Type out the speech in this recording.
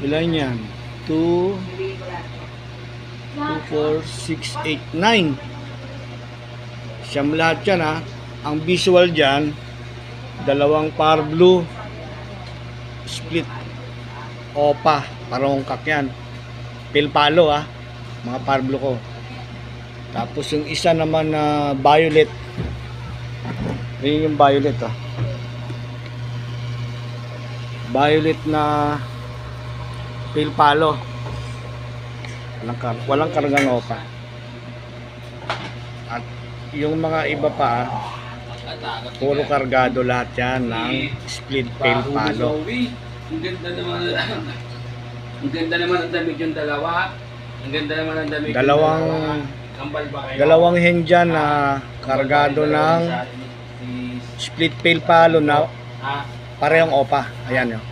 Ilan yan? 2, 4, 6, 8, 9. Siyam lahat yan ha. Ang visual dyan, dalawang power blue, split opa, parongkak yan. Pilpalo ha, mga power blue ko. Tapos yung isa naman na violet. Yun yung violet ha. Violet na pilpalo. Walang kargang opa. At yung mga iba pa, puro kargado lahat yan ng split pilpalo. Ang ganda naman. Ang ganda naman ang damit yung dalawa. Ang ganda naman ang damit Dalawang hen dyan na kargado ng split pilpalo na parehong opa. Ayan yun.